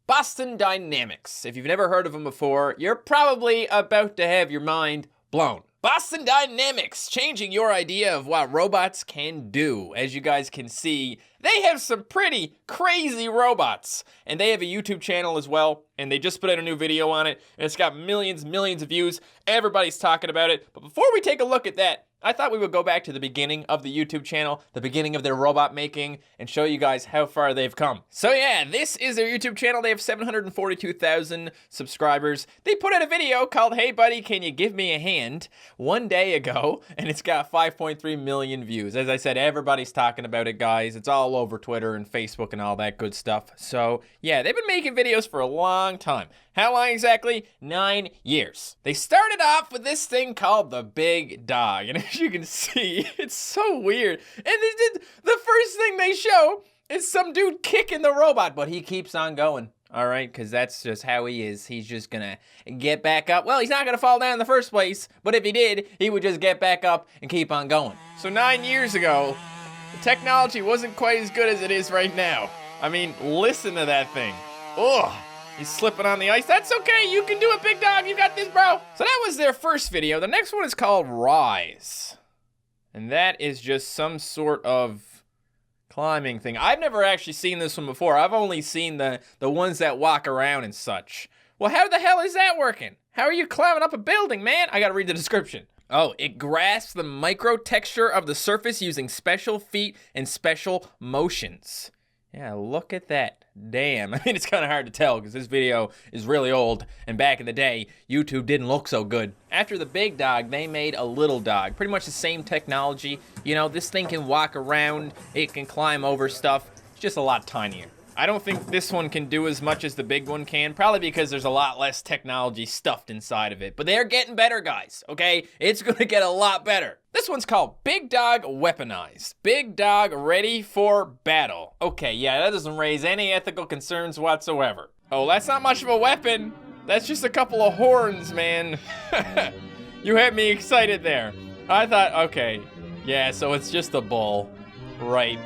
Boston Dynamics. If you've never heard of them before, you're probably about to have your mind blown. Boston Dynamics, changing your idea of what robots can do. As you guys can see, they have some pretty crazy robots. And they have a YouTube channel as well, and they just put out a new video on it, and it's got millions of views. Everybody's talking about it. But before we take a look at that, I thought we would go back to the beginning of the YouTube channel, the beginning of their robot making, and show you guys how far they've come. So yeah, this is their YouTube channel. They have 742,000 subscribers. They put out a video called, "Hey buddy, can you give me a hand?" 1 day ago, and it's got 5.3 million views. As I said, everybody's talking about it, guys. It's all over Twitter and Facebook and all that good stuff. So yeah, they've been making videos for a long time. How long exactly? 9 years. They started off with this thing called the Big Dog, and as you can see, it's so weird. And the first thing they show is some dude kicking the robot, but he keeps on going. All right, because that's just how he is. He's just gonna get back up. Well, he's not gonna fall down in the first place, but if he did, he would just get back up and keep on going. So 9 years ago, the technology wasn't quite as good as it is right now. I mean, listen to that thing. Ugh. He's slipping on the ice. That's okay. You can do it, Big Dog. You got this, bro. So that was their first video. The next one is called Rise. And that is just some sort of climbing thing. I've never actually seen this one before. I've only seen the ones that walk around and such. Well, how the hell is that working? How are you climbing up a building, man? I gotta read the description. Oh, it grasps the micro texture of the surface using special feet and special motions. Yeah, look at that. Damn. I mean, it's kind of hard to tell because this video is really old, and back in the day, YouTube didn't look so good. After the Big Dog, they made a Little Dog. Pretty much the same technology. You know, this thing can walk around, it can climb over stuff. It's just a lot tinier. I don't think this one can do as much as the big one can, probably because there's a lot less technology stuffed inside of it. But they're getting better, guys, okay? It's gonna get a lot better. This one's called Big Dog Weaponized. Big Dog Ready for Battle. Okay, yeah, that doesn't raise any ethical concerns whatsoever. Oh, that's not much of a weapon. That's just a couple of horns, man. You had me excited there. I thought, okay, yeah, so it's just a bull. Right.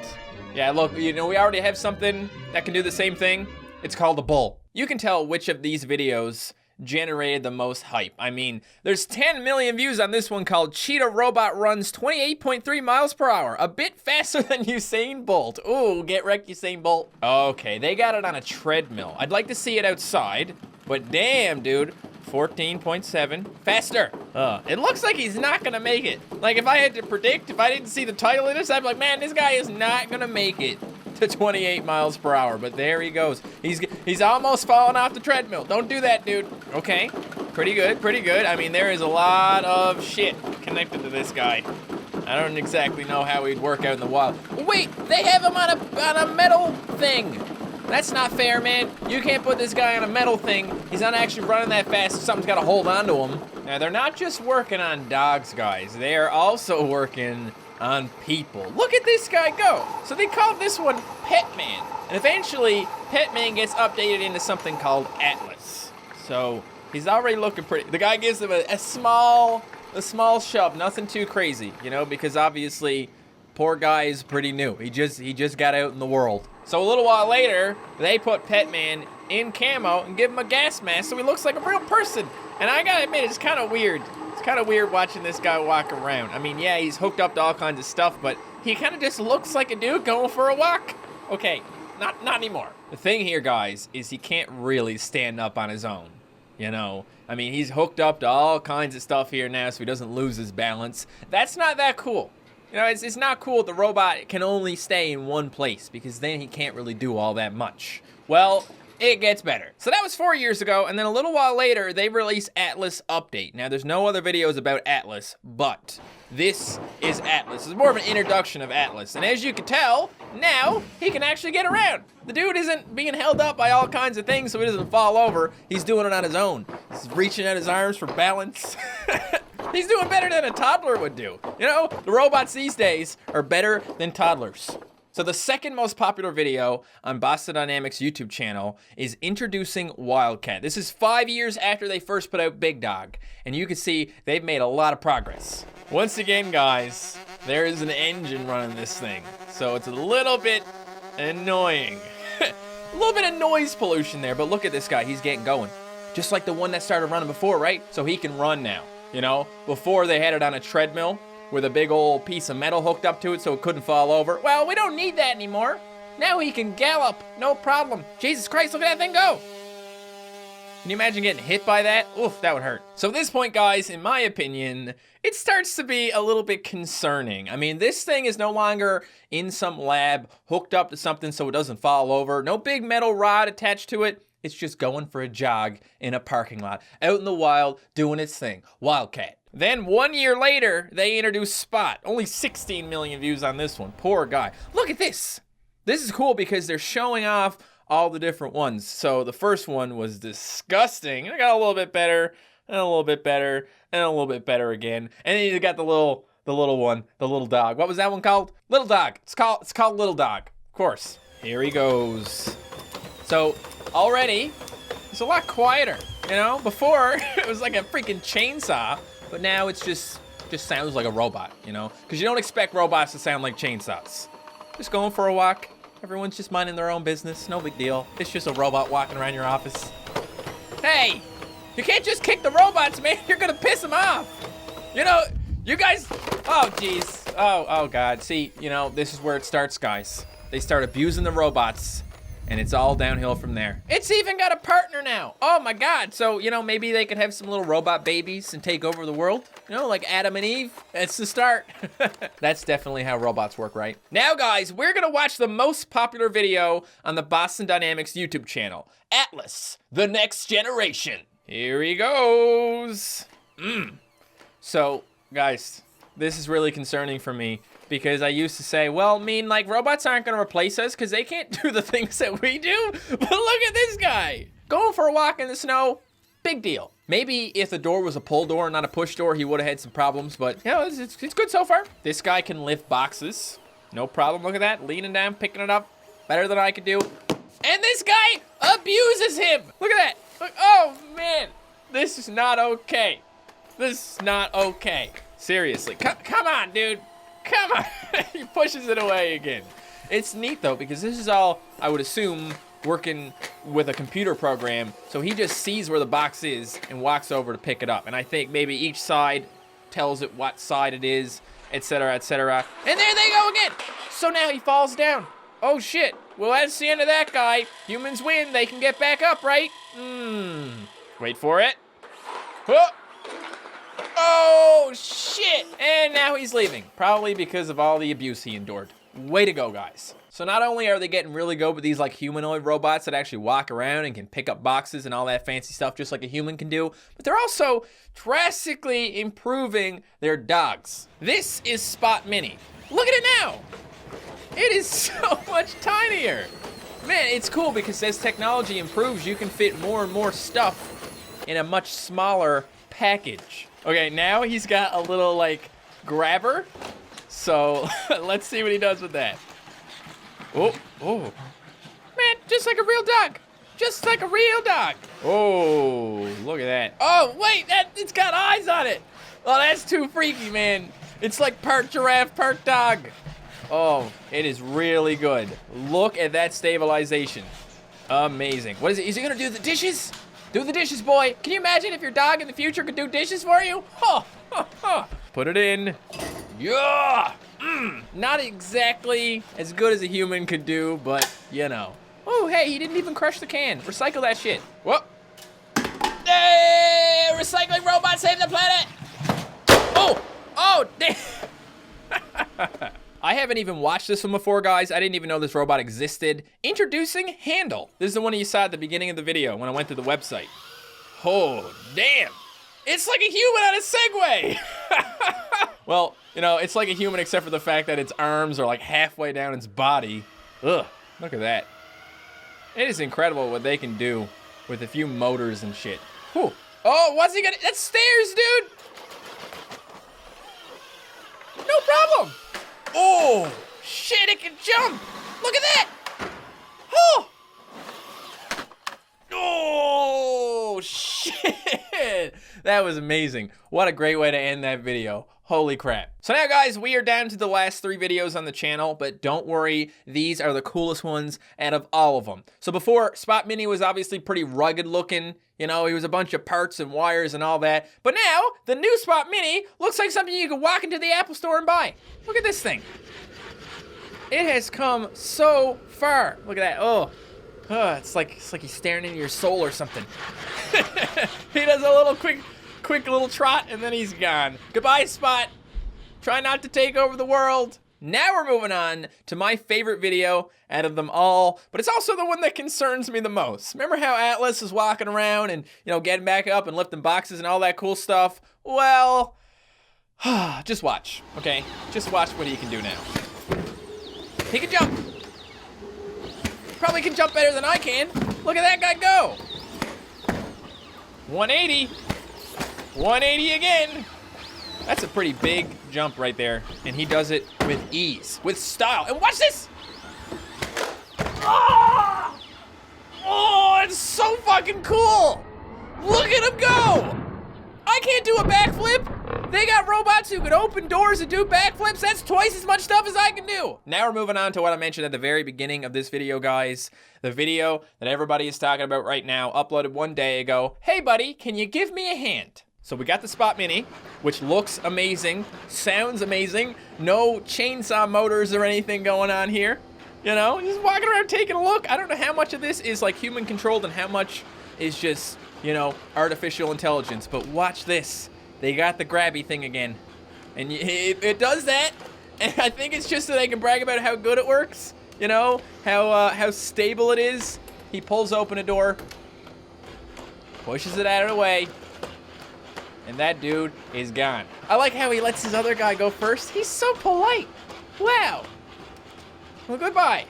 Yeah, look, you know, we already have something that can do the same thing. It's called a bull. You can tell which of these videos generated the most hype. I mean, there's 10 million views on this one called Cheetah Robot Runs 28.3 miles per hour. A bit faster than Usain Bolt. Ooh, get wrecked, Usain Bolt. Okay, they got it on a treadmill. I'd like to see it outside, but damn, dude. 14.7. Faster. It looks like he's not gonna make it. Like, if I had to predict, if I didn't see the title of this, I'd be like, man, this guy is not gonna make it to 28 miles per hour. But there he goes. He's almost falling off the treadmill. Don't do that, dude. Okay. Pretty good, pretty good. I mean, there is a lot of shit connected to this guy. I don't exactly know how he'd work out in the wild. Wait, they have him on a metal thing. That's not fair, man. You can't put this guy on a metal thing. He's not actually running that fast. Something's got to hold on to him. Now, they're not just working on dogs, guys. They are also working on people. Look at this guy go. So they called this one Petman. And eventually, Petman gets updated into something called Atlas. So he's already looking pretty. The guy gives him a small shove. Nothing too crazy, you know, because obviously, poor guy is pretty new. He just got out in the world. So a little while later, they put Petman in camo and give him a gas mask so he looks like a real person. And I gotta admit, it's kind of weird. It's kind of weird watching this guy walk around. I mean, yeah, he's hooked up to all kinds of stuff, but he kind of just looks like a dude going for a walk. Okay, not anymore. The thing here, guys, is he can't really stand up on his own, you know? I mean, he's hooked up to all kinds of stuff here now so he doesn't lose his balance. That's not that cool. You know, it's not cool the robot can only stay in one place because then he can't really do all that much. Well, it gets better. So that was 4 years ago, and then a little while later, they released Atlas Update. Now, there's no other videos about Atlas, but this is Atlas. It's more of an introduction of Atlas. And as you can tell, now he can actually get around. The dude isn't being held up by all kinds of things so he doesn't fall over. He's doing it on his own. He's reaching out his arms for balance. He's doing better than a toddler would do. You know, the robots these days are better than toddlers. So the second most popular video on Boston Dynamics' YouTube channel is introducing Wildcat. This is 5 years after they first put out Big Dog, and you can see they've made a lot of progress. Once again, guys, there is an engine running this thing, so it's a little bit annoying. A little bit of noise pollution there, but look at this guy. He's getting going. Just like the one that started running before, right? So he can run now, you know? Before they had it on a treadmill with a big old piece of metal hooked up to it so it couldn't fall over. Well, we don't need that anymore. Now he can gallop, no problem. Jesus Christ, look at that thing go. Can you imagine getting hit by that? Oof, that would hurt. So at this point, guys, in my opinion, it starts to be a little bit concerning. I mean, this thing is no longer in some lab hooked up to something so it doesn't fall over. No big metal rod attached to it. It's just going for a jog in a parking lot, out in the wild, doing its thing. Wildcat. Then 1 year later, they introduced Spot. Only 16 million views on this one. Poor guy. Look at this. This is cool because they're showing off all the different ones. So the first one was disgusting. It got a little bit better, and a little bit better, and a little bit better again. And then you got the little one, the little dog. What was that one called? Little Dog. It's called Little Dog. Of course. Here he goes. So already, it's a lot quieter. You know, before it was like a freaking chainsaw, but now it's just sounds like a robot. You know, because you don't expect robots to sound like chainsaws. Just going for a walk. Everyone's just minding their own business. No big deal. It's just a robot walking around your office. Hey, you can't just kick the robots, man. You're gonna piss them off. You know, you guys. Oh, geez. Oh, God. See, you know, this is where it starts, guys. They start abusing the robots, and it's all downhill from there. It's even got a partner now. Oh, my God. So, you know, maybe they could have some little robot babies and take over the world. You know, like Adam and Eve. It's the start. That's definitely how robots work, right? Now, guys, we're going to watch the most popular video on the Boston Dynamics YouTube channel. Atlas, the next generation. Here he goes. So, guys, this is really concerning for me. Because I used to say, well, I mean, like, robots aren't going to replace us because they can't do the things that we do. But look at this guy. Going for a walk in the snow, big deal. Maybe if the door was a pull door, not a push door, he would have had some problems. But, you know, it's good so far. This guy can lift boxes. No problem. Look at that. Leaning down, picking it up. Better than I could do. And this guy abuses him. Look at that. Look, oh, man. This is not okay. This is not okay. Seriously. Come on, dude. Come on. He pushes it away again. It's neat, though, because this is all, I would assume, working with a computer program. So he just sees where the box is and walks over to pick it up. And I think maybe each side tells it what side it is, etc., etc. And there they go again. So now he falls down. Oh, shit. Well, that's the end of that guy. Humans win. They can get back up, right? Wait for it. Oh. Oh, shit! And now he's leaving. Probably because of all the abuse he endured. Way to go, guys. So not only are they getting really good with these like humanoid robots that actually walk around and can pick up boxes and all that fancy stuff just like a human can do, but they're also drastically improving their dogs. This is Spot Mini. Look at it now! It is so much tinier. Man, it's cool because as technology improves, you can fit more and more stuff in a much smaller package. Okay, now he's got a little, like, grabber. So, let's see what he does with that. Oh. Man, just like a real dog. Just like a real dog. Oh, look at that. Oh, wait, it's got eyes on it. Oh, that's too freaky, man. It's like part giraffe, part dog. Oh, it is really good. Look at that stabilization. Amazing. What is it? Is he gonna do the dishes? Do the dishes, boy. Can you imagine if your dog in the future could do dishes for you? Put it in. Yeah. Not exactly as good as a human could do, but you know. Oh, hey, he didn't even crush the can. Recycle that shit. Whoop. Hey, recycling robot save the planet. Oh, damn. I haven't even watched this one before, guys. I didn't even know this robot existed. Introducing Handle. This is the one you saw at the beginning of the video when I went to the website. Oh, damn. It's like a human on a Segway. Well, you know, it's like a human except for the fact that its arms are like halfway down its body. Ugh, look at that. It is incredible what they can do with a few motors and shit. Whew. Oh, what's he gonna, that's stairs, dude. No problem. Oh, shit, it can jump. Look at that. Oh, shit. That was amazing. What a great way to end that video. Holy crap. So now guys, we are down to the last 3 videos on the channel, but don't worry, these are the coolest ones out of all of them. So before, Spot Mini was obviously pretty rugged looking. You know, he was a bunch of parts and wires and all that. But now, the new Spot Mini looks like something you could walk into the Apple Store and buy. Look at this thing. It has come so far. Look at that. Oh, it's like he's staring into your soul or something. He does a little quick little trot and then he's gone. Goodbye, Spot. Try not to take over the world. Now we're moving on to my favorite video out of them all, but it's also the one that concerns me the most. Remember how Atlas is walking around and, you know, getting back up and lifting boxes and all that cool stuff? Well, just watch, okay? Just watch what he can do now. He can jump. Probably can jump better than I can. Look at that guy go. 180. 180 again. That's a pretty big jump right there. And he does it with ease, with style. And watch this. Oh, it's so fucking cool. Look at him go. I can't do a backflip. They got robots who can open doors and do backflips. That's twice as much stuff as I can do. Now we're moving on to what I mentioned at the very beginning of this video, guys. The video that everybody is talking about right now, uploaded 1 day ago. Hey buddy, can you give me a hand? So we got the Spot Mini, which looks amazing, sounds amazing. No chainsaw motors or anything going on here. You know, just walking around taking a look. I don't know how much of this is like human controlled and how much is just, you know, artificial intelligence. But watch this. They got the grabby thing again. And it does that. And I think it's just so they can brag about how good it works. You know, how stable it is. He pulls open a door, pushes it out of the way, and that dude is gone. I like how he lets his other guy go first. He's so polite. Wow. Well, goodbye.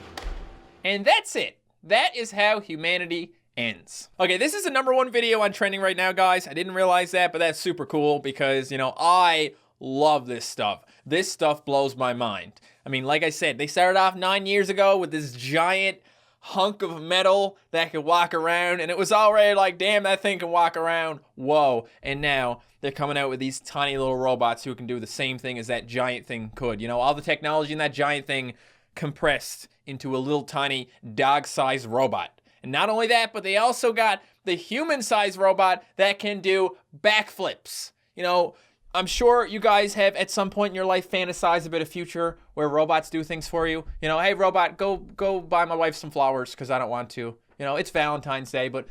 And that's it. That is how humanity ends. Okay, this is the #1 video on trending right now, guys. I didn't realize that, but that's super cool because, you know, I love this stuff. This stuff blows my mind. I mean, like I said, they started off 9 years ago with this giant hunk of metal that could walk around, and it was already like, damn, that thing can walk around. Whoa. And now they're coming out with these tiny little robots who can do the same thing as that giant thing could. You know, all the technology in that giant thing compressed into a little tiny dog-sized robot. And not only that, but they also got the human-sized robot that can do backflips. You know, I'm sure you guys have at some point in your life fantasized about a future where robots do things for you. You know, hey robot, go buy my wife some flowers because I don't want to. You know, it's Valentine's Day, but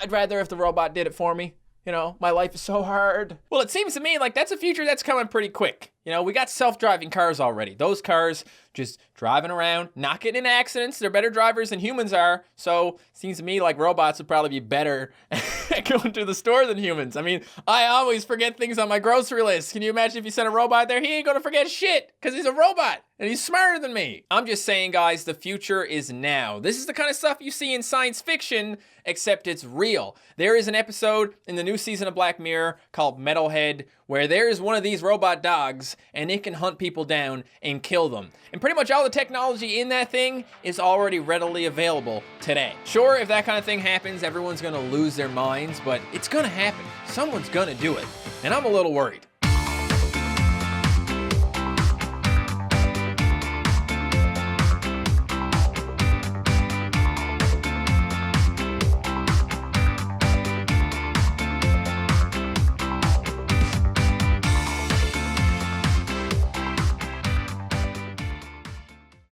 I'd rather if the robot did it for me. You know, my life is so hard. Well, it seems to me like that's a future that's coming pretty quick. You know, we got self-driving cars already. Those cars just driving around, not getting in accidents. They're better drivers than humans are. So it seems to me like robots would probably be better at going to the store than humans. I mean, I always forget things on my grocery list. Can you imagine if you sent a robot there? He ain't gonna forget shit because he's a robot and he's smarter than me. I'm just saying, guys, the future is now. This is the kind of stuff you see in science fiction, except it's real. There is an episode in the new season of Black Mirror called Metalhead where there is one of these robot dogs and it can hunt people down and kill them. And pretty much all the technology in that thing is already readily available today. Sure, if that kind of thing happens, everyone's gonna lose their minds, but it's gonna happen. Someone's gonna do it. And I'm a little worried.